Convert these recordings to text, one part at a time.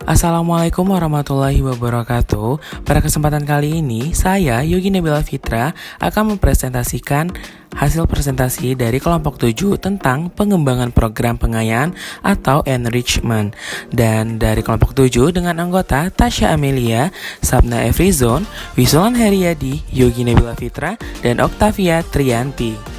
Assalamualaikum warahmatullahi wabarakatuh. Pada kesempatan kali ini, saya Yogi Nabila Fitra akan mempresentasikan hasil presentasi dari kelompok 7 tentang pengembangan program pengayaan atau enrichment. Dan dari kelompok 7 dengan anggota Tasya Amelia, Sabna Efrizon, Wisulan Heriadi, Yogi Nabila Fitra, dan Oktavia Trianti.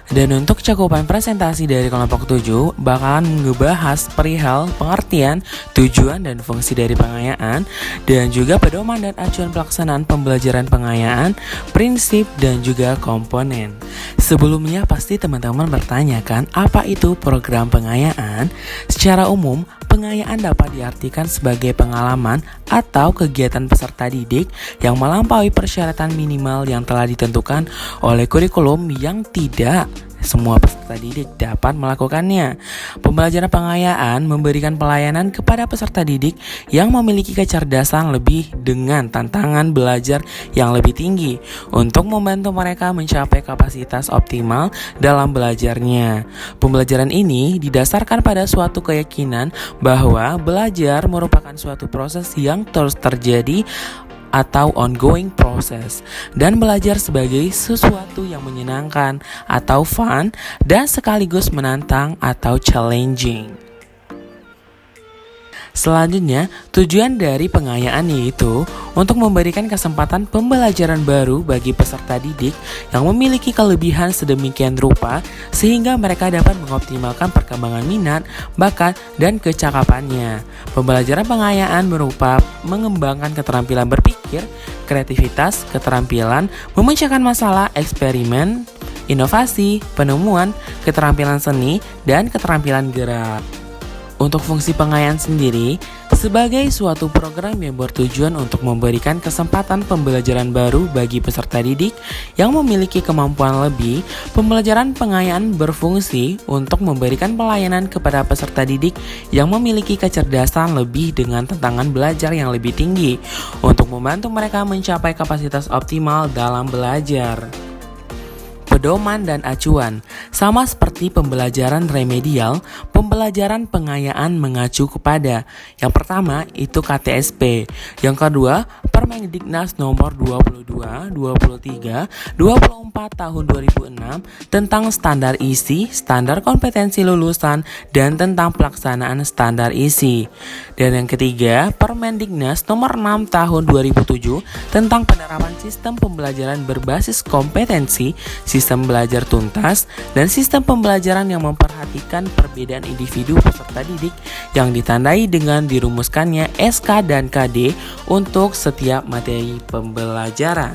Dan untuk cakupan presentasi dari kelompok 7 bakalan ngebahas perihal pengertian, tujuan dan fungsi dari pengayaan, dan juga pedoman dan acuan pelaksanaan pembelajaran pengayaan, prinsip dan juga komponen. Sebelumnya pasti teman-teman bertanya kan, apa itu program pengayaan? Secara umum, pengayaan dapat diartikan sebagai pengalaman atau kegiatan peserta didik yang melampaui persyaratan minimal yang telah ditentukan oleh kurikulum yang tidak semua peserta didik dapat melakukannya. Pembelajaran pengayaan memberikan pelayanan kepada peserta didik yang memiliki kecerdasan lebih dengan tantangan belajar yang lebih tinggi untuk membantu mereka mencapai kapasitas optimal dalam belajarnya. Pembelajaran ini didasarkan pada suatu keyakinan bahwa belajar merupakan suatu proses yang terus terjadi atau ongoing process, dan belajar sebagai sesuatu yang menyenangkan atau fun dan sekaligus menantang atau challenging. Selanjutnya, tujuan dari pengayaan yaitu untuk memberikan kesempatan pembelajaran baru bagi peserta didik yang memiliki kelebihan sedemikian rupa sehingga mereka dapat mengoptimalkan perkembangan minat, bakat, dan kecakapannya. Pembelajaran pengayaan berupa mengembangkan keterampilan berpikir, kreativitas, keterampilan memecahkan masalah, eksperimen, inovasi, penemuan, keterampilan seni, dan keterampilan gerak. Untuk fungsi pengayaan sendiri, sebagai suatu program yang bertujuan untuk memberikan kesempatan pembelajaran baru bagi peserta didik yang memiliki kemampuan lebih, pembelajaran pengayaan berfungsi untuk memberikan pelayanan kepada peserta didik yang memiliki kecerdasan lebih dengan tantangan belajar yang lebih tinggi untuk membantu mereka mencapai kapasitas optimal dalam belajar. Pedoman dan acuan. Sama seperti pembelajaran remedial, pembelajaran pengayaan mengacu kepada yang pertama itu KTSP, yang kedua Permendiknas nomor 22, 23, 24 tahun 2006 tentang standar isi, standar kompetensi lulusan, dan tentang pelaksanaan standar isi. Dan yang ketiga, Permendiknas nomor 6 tahun 2007 tentang penerapan sistem pembelajaran berbasis kompetensi, sistem belajar tuntas, dan sistem pembelajaran yang memperhatikan perbedaan individu peserta didik yang ditandai dengan dirumuskannya SK dan KD untuk setiap materi pembelajaran.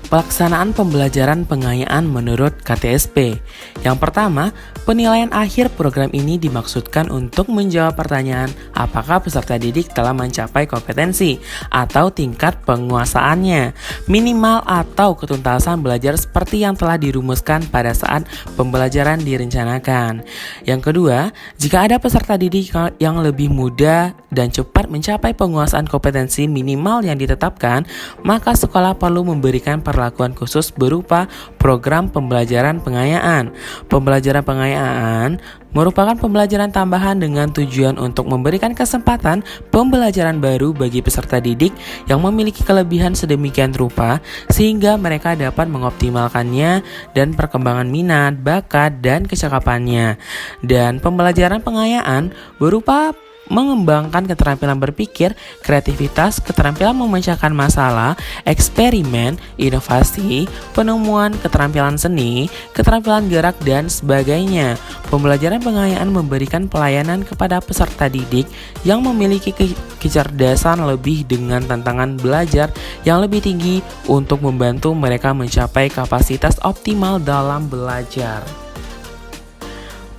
Pelaksanaan pembelajaran pengayaan menurut KTSP. Yang pertama, penilaian akhir program ini dimaksudkan untuk menjawab pertanyaan apakah peserta didik telah mencapai kompetensi atau tingkat penguasaannya, minimal atau ketuntasan belajar seperti yang telah dirumuskan pada saat pembelajaran direncanakan. Yang kedua, jika ada peserta didik yang lebih mudah dan cepat mencapai penguasaan kompetensi minimal yang ditetapkan, maka sekolah perlu memberikan perlakuan khusus berupa program pembelajaran pengayaan. Pembelajaran pengayaan merupakan pembelajaran tambahan dengan tujuan untuk memberikan kesempatan pembelajaran baru bagi peserta didik yang memiliki kelebihan sedemikian rupa sehingga mereka dapat mengoptimalkannya dan perkembangan minat, bakat, dan kecakapannya. Dan pembelajaran pengayaan berupa mengembangkan keterampilan berpikir, kreativitas, keterampilan memecahkan masalah, eksperimen, inovasi, penemuan, keterampilan seni, keterampilan gerak, dan sebagainya. Pembelajaran pengayaan memberikan pelayanan kepada peserta didik yang memiliki kecerdasan lebih dengan tantangan belajar yang lebih tinggi untuk membantu mereka mencapai kapasitas optimal dalam belajar.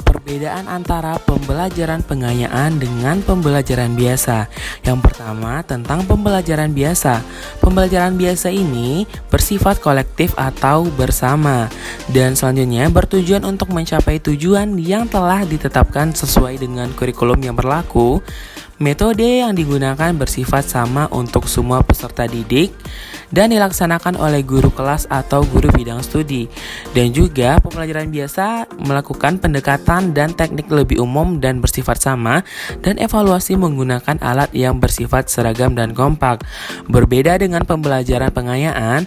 Perbedaan antara pembelajaran pengayaan dengan pembelajaran biasa. Yang pertama, tentang pembelajaran biasa. Pembelajaran biasa ini bersifat kolektif atau bersama, dan selanjutnya bertujuan untuk mencapai tujuan yang telah ditetapkan sesuai dengan kurikulum yang berlaku. Metode yang digunakan bersifat sama untuk semua peserta didik dan dilaksanakan oleh guru kelas atau guru bidang studi. Dan juga pembelajaran biasa melakukan pendekatan dan teknik lebih umum dan bersifat sama, dan evaluasi menggunakan alat yang bersifat seragam dan kompak. Berbeda dengan pembelajaran pengayaan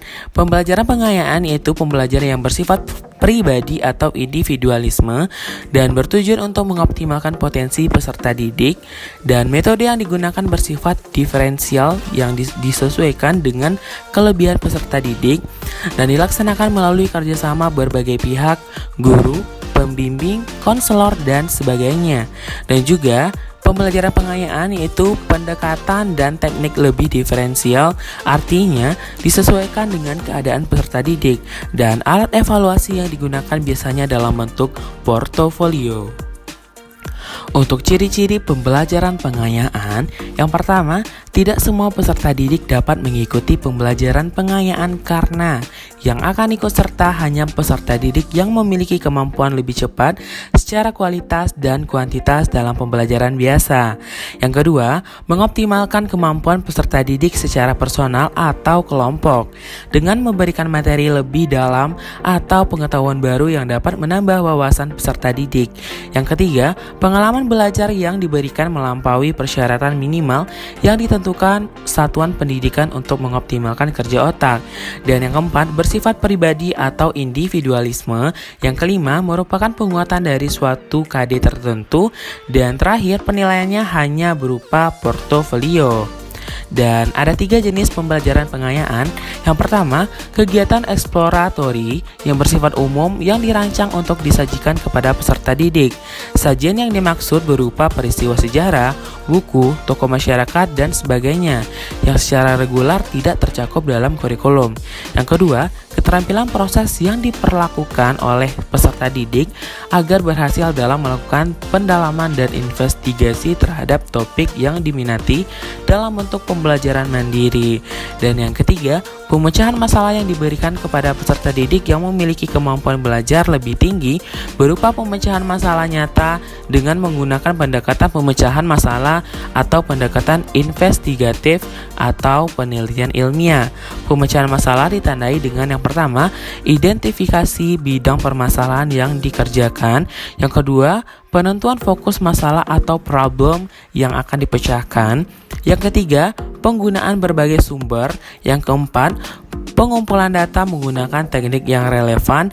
yaitu pembelajaran yang bersifat pribadi atau individualisme dan bertujuan untuk mengoptimalkan potensi peserta didik, dan metode yang digunakan bersifat diferensial yang disesuaikan dengan kelebihan peserta didik dan dilaksanakan melalui kerjasama berbagai pihak, guru, pembimbing, konselor, dan sebagainya. Dan juga pembelajaran pengayaan yaitu pendekatan dan teknik lebih diferensial, artinya disesuaikan dengan keadaan peserta didik, dan alat evaluasi yang digunakan biasanya dalam bentuk portofolio. Untuk ciri-ciri pembelajaran pengayaan, yang pertama, tidak semua peserta didik dapat mengikuti pembelajaran pengayaan karena yang akan ikut serta hanya peserta didik yang memiliki kemampuan lebih cepat secara kualitas dan kuantitas dalam pembelajaran biasa. Yang kedua, mengoptimalkan kemampuan peserta didik secara personal atau kelompok dengan memberikan materi lebih dalam atau pengetahuan baru yang dapat menambah wawasan peserta didik. Yang ketiga, pengalaman belajar yang diberikan melampaui persyaratan minimal yang ditentukan satuan pendidikan untuk mengoptimalkan kerja otak. Dan yang keempat, bersifat pribadi atau individualisme. Yang kelima, merupakan penguatan dari suatu KD tertentu. Dan terakhir, penilaiannya hanya berupa portofolio. Dan ada 3 jenis pembelajaran pengayaan. Yang pertama, kegiatan eksploratory yang bersifat umum yang dirancang untuk disajikan kepada peserta didik. Sajian yang dimaksud berupa peristiwa sejarah, buku, tokoh masyarakat, dan sebagainya yang secara reguler tidak tercakup dalam kurikulum. Yang kedua, keterampilan proses yang diperlakukan oleh peserta didik agar berhasil dalam melakukan pendalaman dan investigasi terhadap topik yang diminati dalam bentuk pembelajaran mandiri. Dan yang ketiga, pemecahan masalah yang diberikan kepada peserta didik yang memiliki kemampuan belajar lebih tinggi berupa pemecahan masalah nyata dengan menggunakan pendekatan pemecahan masalah atau pendekatan investigatif atau penelitian ilmiah. Pemecahan masalah ditandai dengan yang pertama, identifikasi bidang permasalahan yang dikerjakan. Yang kedua, penentuan fokus masalah atau problem yang akan dipecahkan. Yang ketiga, penggunaan berbagai sumber. Yang keempat, pengumpulan data menggunakan teknik yang relevan.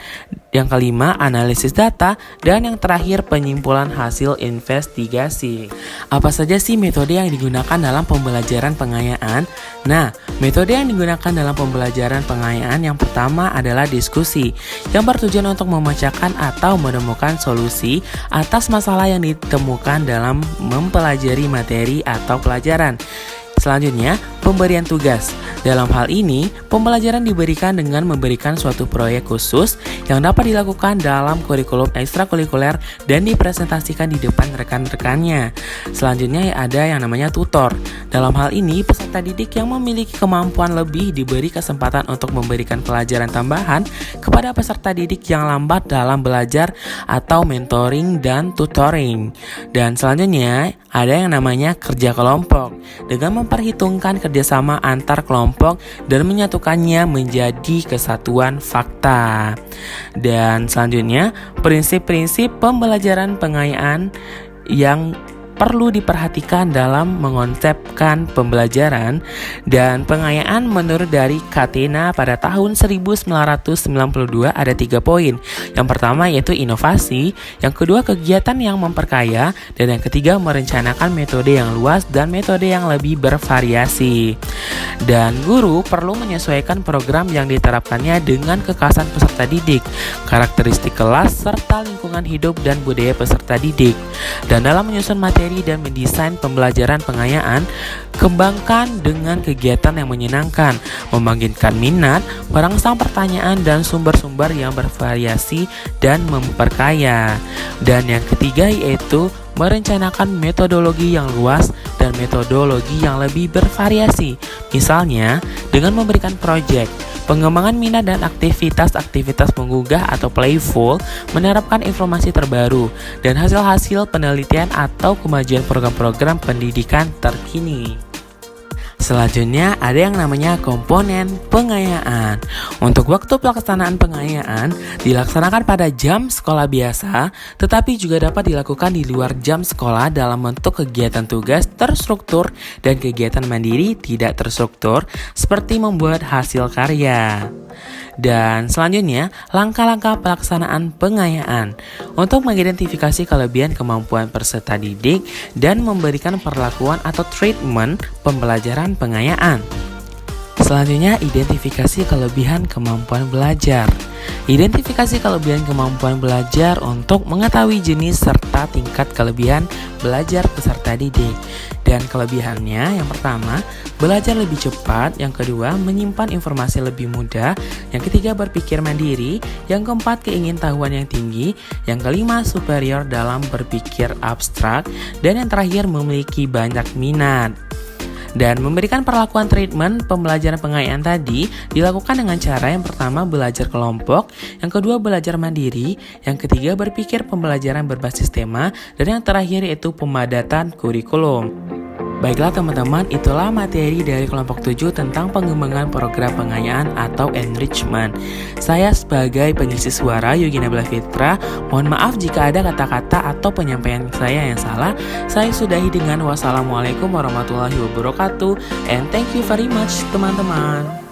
Yang kelima, analisis data. Dan yang terakhir, penyimpulan hasil investigasi. Apa saja sih metode yang digunakan dalam pembelajaran pengayaan? Nah, metode yang digunakan dalam pembelajaran pengayaan yang pertama adalah diskusi, yang bertujuan untuk memecahkan atau menemukan solusi atas masalah yang ditemukan dalam mempelajari materi atau pelajaran. Selanjutnya, pemberian tugas. Dalam hal ini, pembelajaran diberikan dengan memberikan suatu proyek khusus yang dapat dilakukan dalam kurikulum ekstrakurikuler dan dipresentasikan di depan rekan-rekannya. Selanjutnya ada yang namanya tutor. Dalam hal ini, peserta didik yang memiliki kemampuan lebih diberi kesempatan untuk memberikan pelajaran tambahan kepada peserta didik yang lambat dalam belajar atau mentoring dan tutoring. Dan selanjutnya ada yang namanya kerja kelompok dengan memperhitungkan kerjasama antar kelompok dan menyatukannya menjadi kesatuan fakta. Dan selanjutnya, prinsip-prinsip pembelajaran pengayaan yang perlu diperhatikan dalam mengonsepkan pembelajaran. Dan pengayaan menurut dari Catena pada tahun 1992 ada 3 poin. Yang pertama yaitu inovasi, yang kedua kegiatan yang memperkaya, dan yang ketiga merencanakan metode yang luas dan metode yang lebih bervariasi. Dan guru perlu menyesuaikan program yang diterapkannya dengan kekhasan peserta didik, karakteristik kelas, serta lingkungan hidup dan budaya peserta didik. Dan dalam menyusun materi dan mendesain pembelajaran pengayaan, kembangkan dengan kegiatan yang menyenangkan, membangkitkan minat, merangsang pertanyaan dan sumber-sumber yang bervariasi dan memperkaya. Dan yang ketiga yaitu merencanakan metodologi yang luas dan metodologi yang lebih bervariasi. Misalnya, dengan memberikan proyek, Pengembangan minat dan aktivitas-aktivitas menggugah atau playful menerapkan informasi terbaru dan hasil-hasil penelitian atau kemajuan program-program pendidikan terkini. Selanjutnya ada yang namanya komponen pengayaan. Untuk waktu pelaksanaan pengayaan dilaksanakan pada jam sekolah biasa, tetapi juga dapat dilakukan di luar jam sekolah dalam bentuk kegiatan tugas terstruktur dan kegiatan mandiri tidak terstruktur seperti membuat hasil karya. Dan selanjutnya, langkah-langkah pelaksanaan pengayaan untuk mengidentifikasi kelebihan kemampuan peserta didik dan memberikan perlakuan atau treatment pembelajaran pengayaan. Selanjutnya, identifikasi kelebihan kemampuan belajar. Identifikasi kelebihan kemampuan belajar untuk mengetahui jenis serta tingkat kelebihan belajar peserta didik. Dan kelebihannya, yang pertama, belajar lebih cepat. Yang kedua, menyimpan informasi lebih mudah. Yang ketiga, berpikir mandiri. Yang keempat, keingintahuan yang tinggi. Yang kelima, superior dalam berpikir abstrak. Dan yang terakhir, memiliki banyak minat. Dan memberikan perlakuan treatment pembelajaran pengayaan tadi dilakukan dengan cara yang pertama belajar kelompok, yang kedua belajar mandiri, yang ketiga berpikir pembelajaran berbasis tema, dan yang terakhir yaitu pemadatan kurikulum. Baiklah teman-teman, itulah materi dari kelompok 7 tentang pengembangan program pengayaan atau enrichment. Saya sebagai pengisi suara Yogi Nabila Fitra, mohon maaf jika ada kata-kata atau penyampaian saya yang salah. Saya sudahi dengan wassalamualaikum warahmatullahi wabarakatuh, and thank you very much teman-teman.